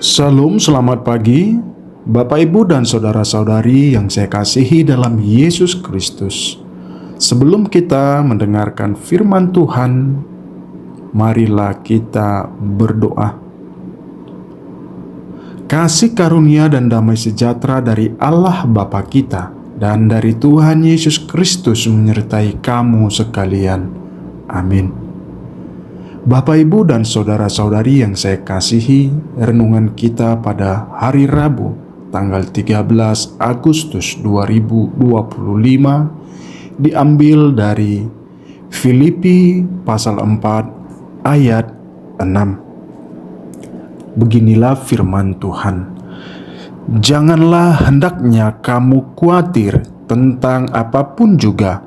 Salam, selamat pagi, Bapak, Ibu, dan saudara-saudari yang saya kasihi dalam Yesus Kristus. Sebelum kita mendengarkan firman Tuhan, marilah kita berdoa. Kasih karunia dan damai sejahtera dari Allah Bapa kita dan dari Tuhan Yesus Kristus menyertai kamu sekalian. Amin. Bapak, Ibu, dan saudara-saudari yang saya kasihi, renungan kita pada hari Rabu, tanggal 13 Agustus 2025, diambil dari Filipi pasal 4 ayat 6. Beginilah firman Tuhan. Janganlah hendaknya kamu khawatir tentang apapun juga,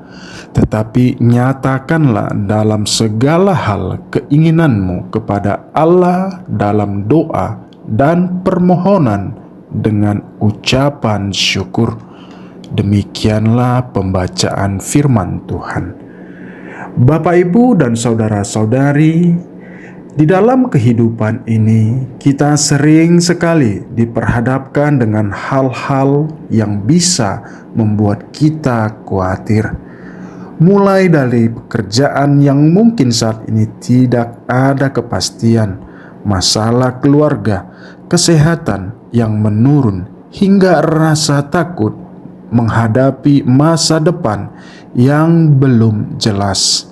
tetapi nyatakanlah dalam segala hal keinginanmu kepada Allah dalam doa dan permohonan dengan ucapan syukur. Demikianlah pembacaan firman Tuhan. Bapak, Ibu, dan saudara-saudari, di dalam kehidupan ini kita sering sekali diperhadapkan dengan hal-hal yang bisa membuat kita khawatir. Mulai dari pekerjaan yang mungkin saat ini tidak ada kepastian, masalah keluarga, kesehatan yang menurun, hingga rasa takut menghadapi masa depan yang belum jelas.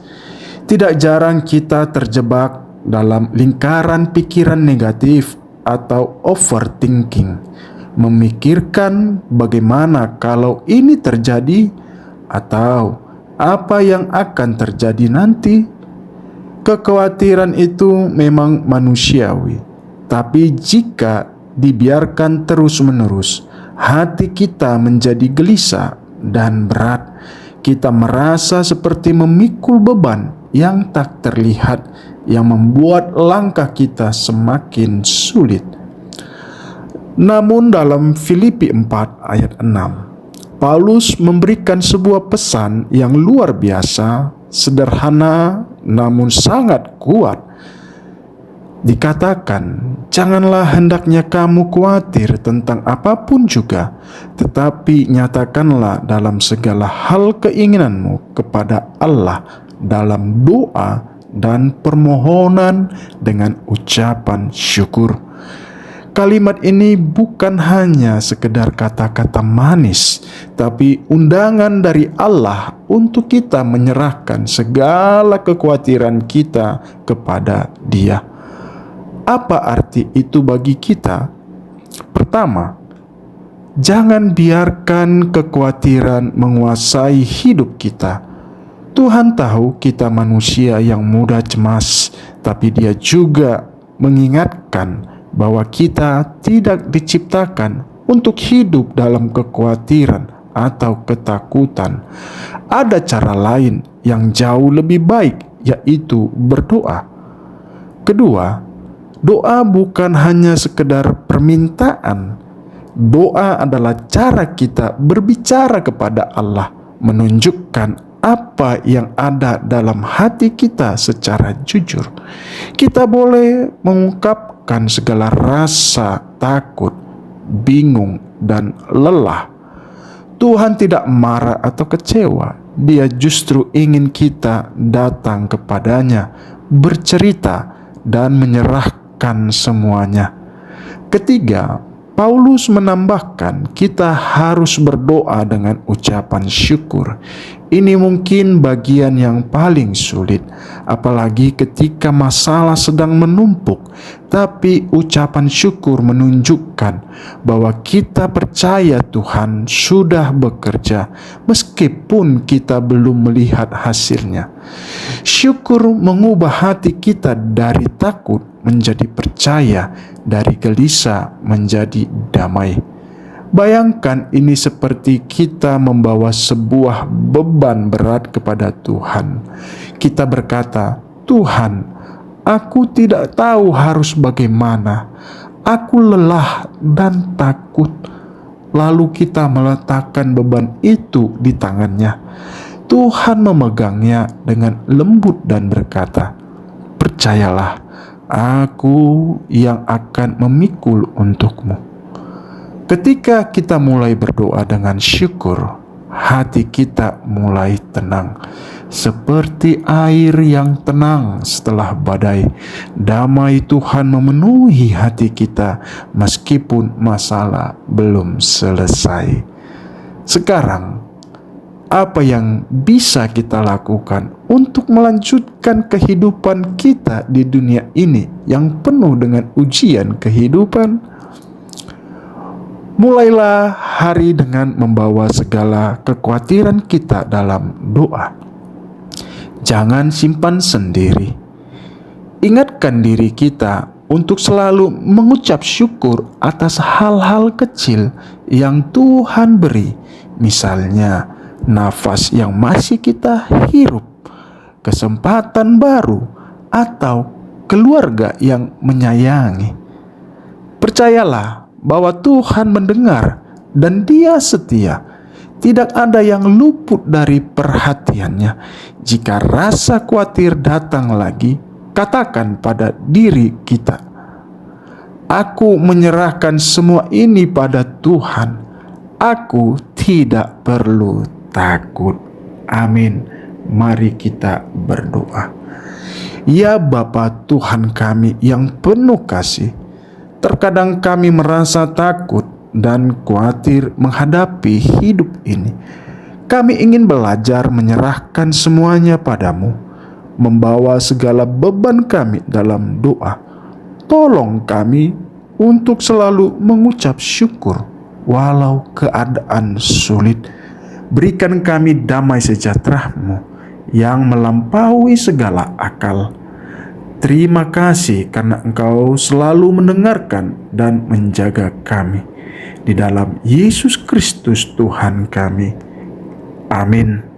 Tidak jarang kita terjebak dalam lingkaran pikiran negatif atau overthinking, memikirkan bagaimana kalau ini terjadi atau apa yang akan terjadi nanti. Kekhawatiran itu memang manusiawi, tapi jika dibiarkan terus-menerus, hati kita menjadi gelisah dan berat. Kita merasa seperti memikul beban yang tak terlihat, yang membuat langkah kita semakin sulit. Namun dalam Filipi 4 ayat 6, Paulus memberikan sebuah pesan yang luar biasa, sederhana namun sangat kuat. Dikatakan, janganlah hendaknya kamu khawatir tentang apapun juga, tetapi nyatakanlah dalam segala hal keinginanmu kepada Allah dalam doa dan permohonan dengan ucapan syukur. Kalimat ini bukan hanya sekedar kata-kata manis, tapi undangan dari Allah untuk kita menyerahkan segala kekhawatiran kita kepada Dia. Apa arti itu bagi kita? Pertama, jangan biarkan kekhawatiran menguasai hidup kita. Tuhan tahu kita manusia yang mudah cemas, tapi Dia juga mengingatkan bahwa kita tidak diciptakan untuk hidup dalam kekhawatiran atau ketakutan. Ada cara lain yang jauh lebih baik, yaitu berdoa. Kedua, doa bukan hanya sekedar permintaan. Doa adalah cara kita berbicara kepada Allah, menunjukkan apa yang ada dalam hati kita secara jujur. Kita boleh mengungkapkan segala rasa takut, bingung, dan lelah. Tuhan tidak marah atau kecewa. Dia justru ingin kita datang kepadanya, bercerita, dan menyerahkan semuanya. Ketiga, Paulus menambahkan kita harus berdoa dengan ucapan syukur. Ini mungkin bagian yang paling sulit, apalagi ketika masalah sedang menumpuk. Tapi ucapan syukur menunjukkan bahwa kita percaya Tuhan sudah bekerja, meskipun kita belum melihat hasilnya. Syukur mengubah hati kita dari takut menjadi percaya, dari gelisah menjadi damai. Bayangkan ini seperti kita membawa sebuah beban berat kepada Tuhan. Kita berkata, Tuhan, aku tidak tahu harus bagaimana. Aku lelah dan takut. Lalu kita meletakkan beban itu di tangannya. Tuhan memegangnya dengan lembut dan berkata, percayalah, aku yang akan memikul untukmu. Ketika kita mulai berdoa dengan syukur, hati kita mulai tenang, seperti air yang tenang setelah badai. Damai Tuhan memenuhi hati kita meskipun masalah belum selesai. Sekarang, apa yang bisa kita lakukan untuk melanjutkan kehidupan kita di dunia ini yang penuh dengan ujian kehidupan? Mulailah hari dengan membawa segala kekhawatiran kita dalam doa. Jangan simpan sendiri. Ingatkan diri kita untuk selalu mengucap syukur atas hal-hal kecil yang Tuhan beri. Misalnya, nafas yang masih kita hirup, kesempatan baru, atau keluarga yang menyayangi. Percayalah bahwa Tuhan mendengar dan Dia setia. Tidak ada yang luput dari perhatiannya. Jika rasa khawatir datang lagi, katakan pada diri kita, aku menyerahkan semua ini pada Tuhan. Aku tidak perlu takut. Amin. Mari kita berdoa. Ya Bapa Tuhan kami yang penuh kasih, terkadang kami merasa takut dan khawatir menghadapi hidup ini. Kami ingin belajar menyerahkan semuanya padamu, membawa segala beban kami dalam doa. Tolong kami untuk selalu mengucap syukur walau keadaan sulit. Berikan kami damai sejahtera-Mu yang melampaui segala akal. Terima kasih karena Engkau selalu mendengarkan dan menjaga kami. Di dalam Yesus Kristus Tuhan kami. Amin.